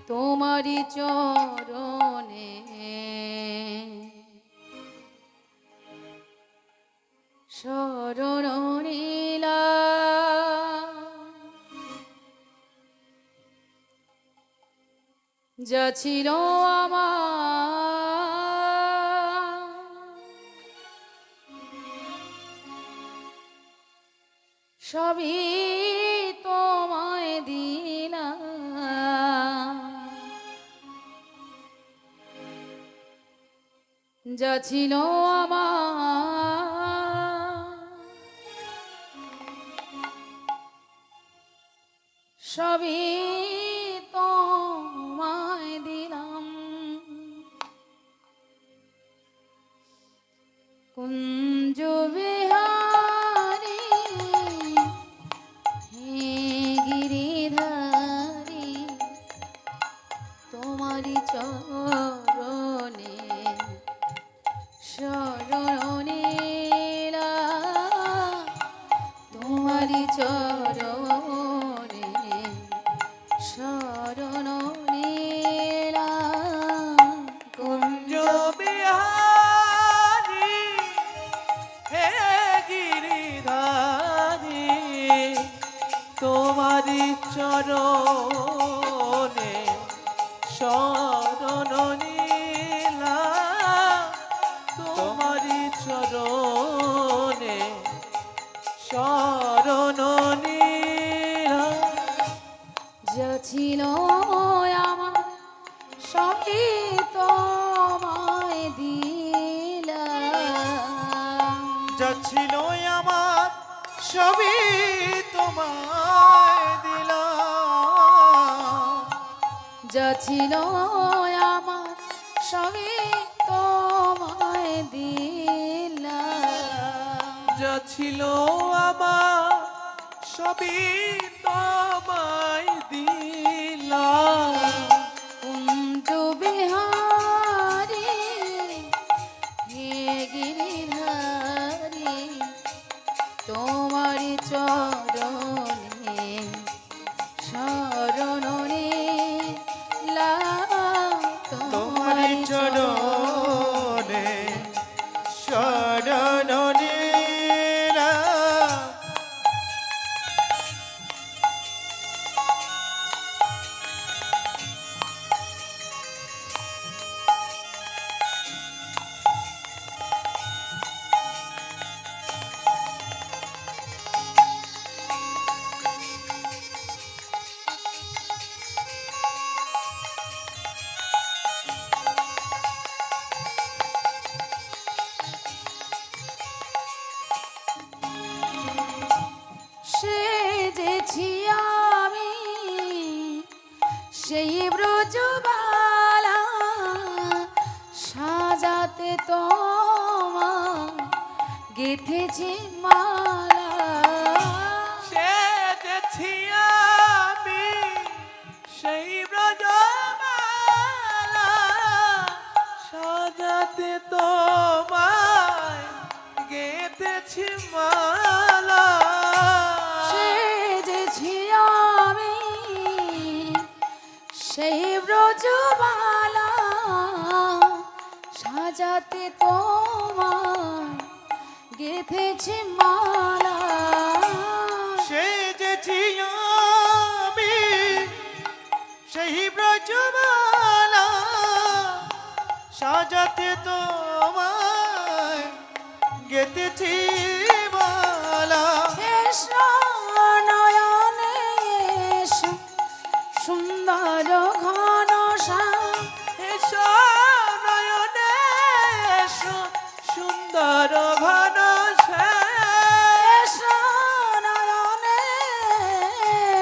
তোমারি চরণে শরণ নিলাম। যা ছিল আমার সবই তোমায় দিলাম। যা ছিল আমার সবই তোমায় দিলাম। কুঞ্জ বিহারী হে গিরিধারী তোমারি চরণে শরণ নিলাম। তোমারি চরণে শরণ নিলাম। কুঞ্জ বিহারী হে গিরিধারী তোমারি চরণে শরণ নিলাম। তোমারি চরণে শরণ নিলাম। যা ছিল আমার সবই তোমায় দিলাম। যা ছিল আমার সবই তোমায় দিলাম। যা ছিল আমার সবই তোমায় দিলাম। যা ছিল আমার সবই তোমায় দিলাম। কুঞ্জ বিহারী হে গিরিধারী তোমারি চরণে শরণ নিলাম। তোমারি চরণে শরণ নিলাম। সেজেছি আমি সেই ব্রজবালা সাজাতে তোমার গেঁথেছি মালা। সেজেছি আমি সেই ব্রজমালা সাজাতে তোমায় গেঁথেছি মালা। সেজেছি আমি সেই ব্রজবালা সাজাতে তোমার গেঁথেছি মালা। সেজেছি আমি সেই ব্রজমালা সাজাতে তোমায় গেঁথেছি মালা। এসো নয়নে এসো সুন্দর ঘনশ্যাম। এসো নয়নে এসো সুন্দর ঘনশ্যাম। এসো নয়নে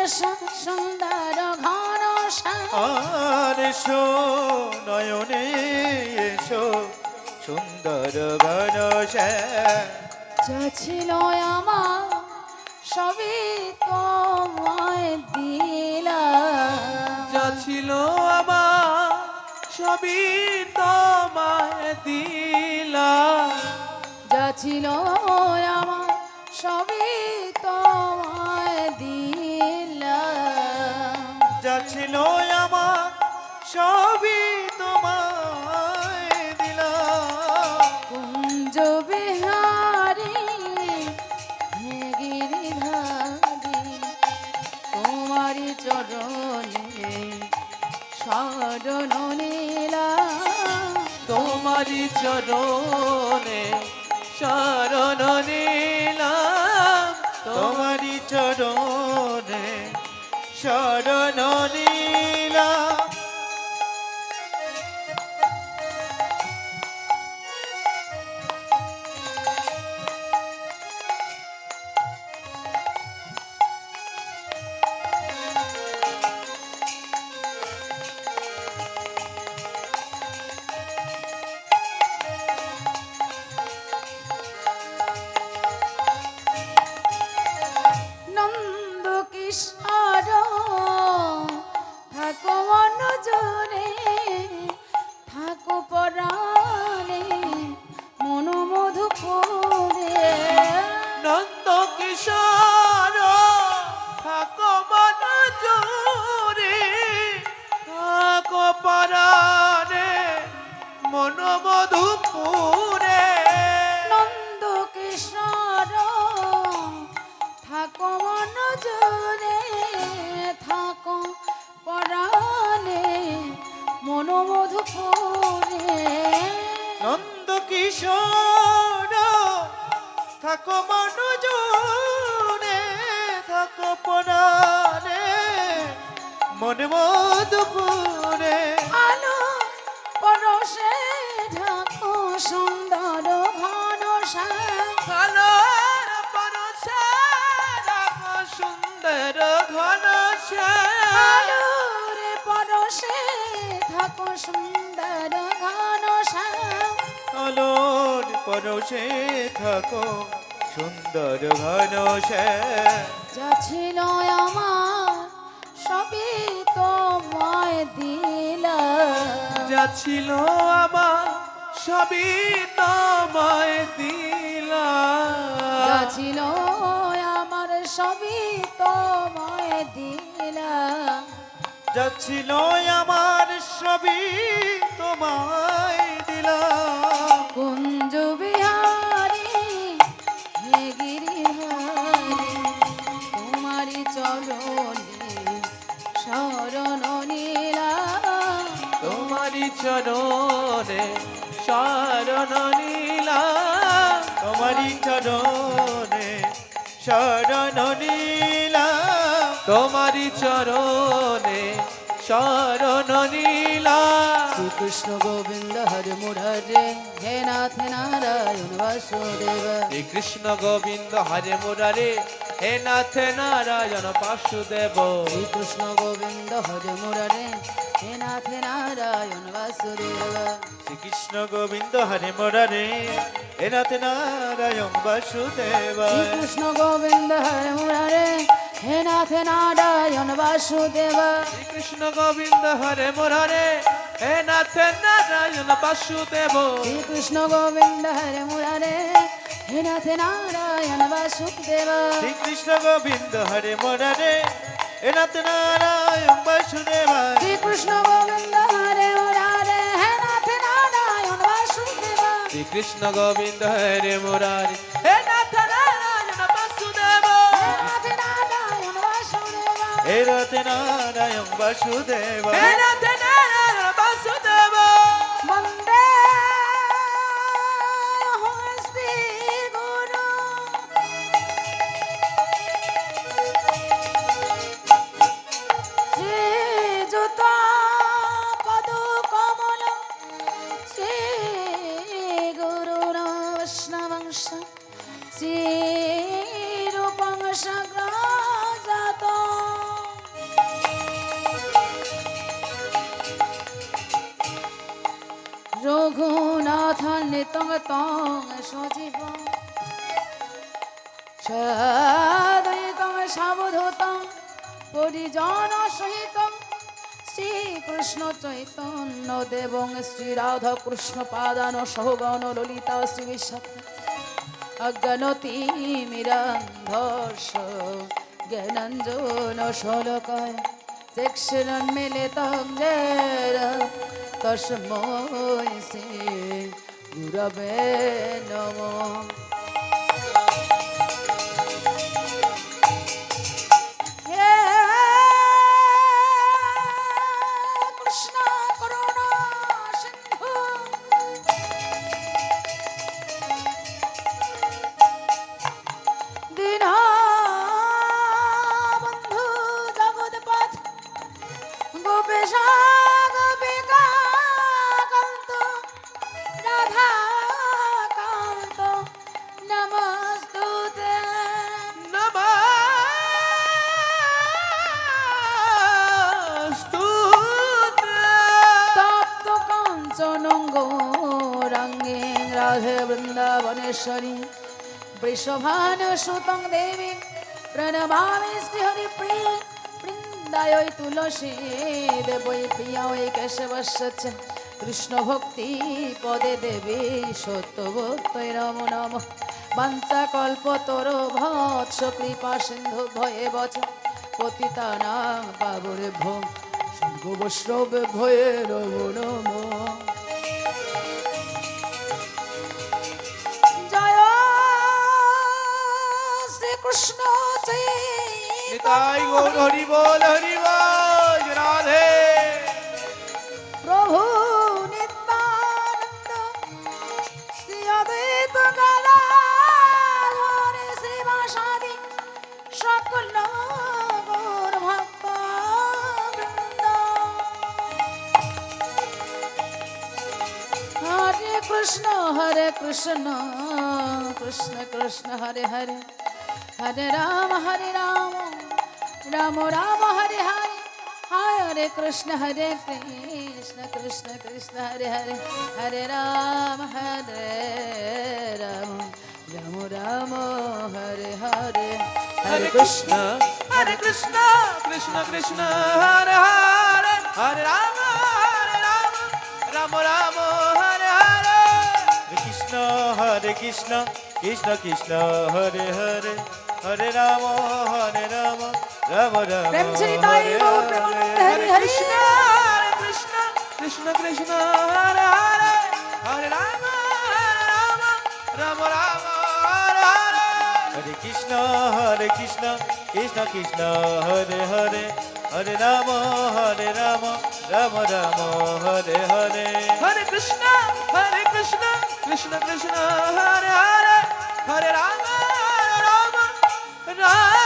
এসো সুন্দর ঘনশ্যাম। আর এসো নয়নে এসো সুন্দর ঘনশ্যাম। যা ছিল আমার সবই তোমায় দিলাম। যা ছিল আমার সবই তোমায় দিলাম। যা ছিল আমার সবই তোমায় দিলাম। যা ছিল আমার সবই তোমায় দিলাম। কুঞ্জ বিহারী হে গিরিধারী তোমারি চরণে শরণ নিলাম। তোমারি চরণে শরণ নিলাম। তোমারি চরণে শরণ নিলাম। নন্দ কিশোর থাকো মনোজনে থাকো পরাণে মন মধুপুরে। নন্দ কিশোর থাকো মন জোরে, থাকো পরাণে মন মধুপুরে। নন্দ কিশোর থাকো মনোজনে থাকো পরাণে মন মধুপুরে। নন্দ কিশোর থাকো মন জোরে, থাকো পরাণে মন মধুপুরে। আলো পরশে ঢাকো সুন্দর ঘন ভালো পরশে রাখো সুন্দর ঘন আলোরে পরশে থাকো সুন্দর ঘন আলোর পরশে থাকো সুন্দর ঘন যা ছিল আমার সবই তোমায় দিলাম। যা ছিল আমার সবই তোমায় দিলাম। যা ছিল আমার সবই তোমায় দিলাম। যা ছিল আমার সবই তোমায় দিলাম। কুঞ্জ বিহারী হে গিরিধারী তোমারি চরণে শরণ নিলাম। তোমারি চরণে শরণ নিলাম। তোমারি চরণে শরণ নিলাম। তোমারি চরণে শরণ নিলাম। শ্রীকৃষ্ণ গোবিন্দ হরে মুরারে হে নাথ নারায়ণ বাসুদেব। শ্রী কৃষ্ণ গোবিন্দ হরে মুরারে হে নাথ নারায়ণ বাসুদেব। শ্রীকৃষ্ণ গোবিন্দ হরে মুরারে হে নাথ নারায়ণ বাসুদেব। শ্রীকৃষ্ণ গোবিন্দ হরে মুরারে হে নাথ নারায়ণ বাসুদেব। শ্রীকৃষ্ণ গোবিন্দ হরে মুরারে হে নাথ নারায়ণ বাসুদেব। শ্রীকৃষ্ণ গোবিন্দ হরে মুরারে হে নাথ নারায়ণ বাসুদেব। শ্রীকৃষ্ণ গোবিন্দ হরে মুরারে হে নাথ নারায়ণ বাসুদেব। শ্রীকৃষ্ণ গোবিন্দ হরে মুরারে হে নাথ নারায়ণ বাসুদেব। শ্রীকৃষ্ণ গোবিন্দ হরে মুরারে হে নাথ নারায়ণ বাসুদেব। শ্রীকৃষ্ণ গোবিন্দ হরে মুরারে হে নাথ নারায়ণ বাসুদেব। হে নাথ নারায়ণ বাসুদেব। হে নাথ নারায়ণ বাসুদেব। বন্দে হস্তি গুরু শ্রীযুত পদ কমল শ্রী গুরু বৈষ্ণবংশ শ্রী রূপংশ গ্রাজাত। রঘুনাথ নিতং তং সজীব সদয়িতং সাবধূতং পরিজন সহিত শ্রীকৃষ্ণ চৈতন্য দেবং শ্রী রাধা কৃষ্ণ পাদান সহগণ ললিতা শ্রী বিশাখা অজ্ঞানতি মিরান্ধর্ষ জ্ঞানাঞ্জন শলকায় चक्षुरुन्मीलितं येन तस्मै श्री गुरवे नमः। हे कृष्ण करुणा सिन्धु दीनबन्धु जगत्पथ गोपेशा गोपिका कान्त राधा कान्त नमस्तुते। तप्त काञ्चनं गौराङ्गे राधे वृन्दावनेश्वरी वृषभानुसुतं देवी प्रणमामि श्रीहरिप्रिये वृन्दायै तुलसी देवै प्रियायै केशवस्य च कृष्णभक्ति पदे देवी सत्यवत्यै नमो नमः। वाञ्छाकल्पतरुभ्यश्च कृपा सिन्धुभ्येव च पतितानां पावनेभ्यो वैष्णवेभ्यो नमो नमः। जय श्री कृष्ण चैतन्य निताई गौर हरि बोल राधे। प्रभु नित्यानंद श्री अद्वैत गदाधर श्रीवासादि सकल गौर भक्तवृंद। हरे कृष्ण कृष्ण कृष्ण हरे हरे हरे राम राम राम हरे हरे हरे कृष्ण कृष्ण कृष्ण हरे हरे हरे राम राम राम हरे हरे हरे कृष्ण कृष्ण कृष्ण हरे हरे हरे राम राम राम हरे हरे। हरे कृष्ण कृष्ण कृष्ण हरे हरे हरे राम राम राम प्रेम से निताई हरे गौर प्रेमानंद हरे हरे हरे। कृष्ण कृष्ण हरे हरे हरे राम राम राम हरे हरे। हरे कृष्ण कृष्ण कृष्ण हरे हरे हरे राम राम राम हरे हरे। हरे कृष्ण कृष्ण कृष्ण हरे हरे हरे राम राम राम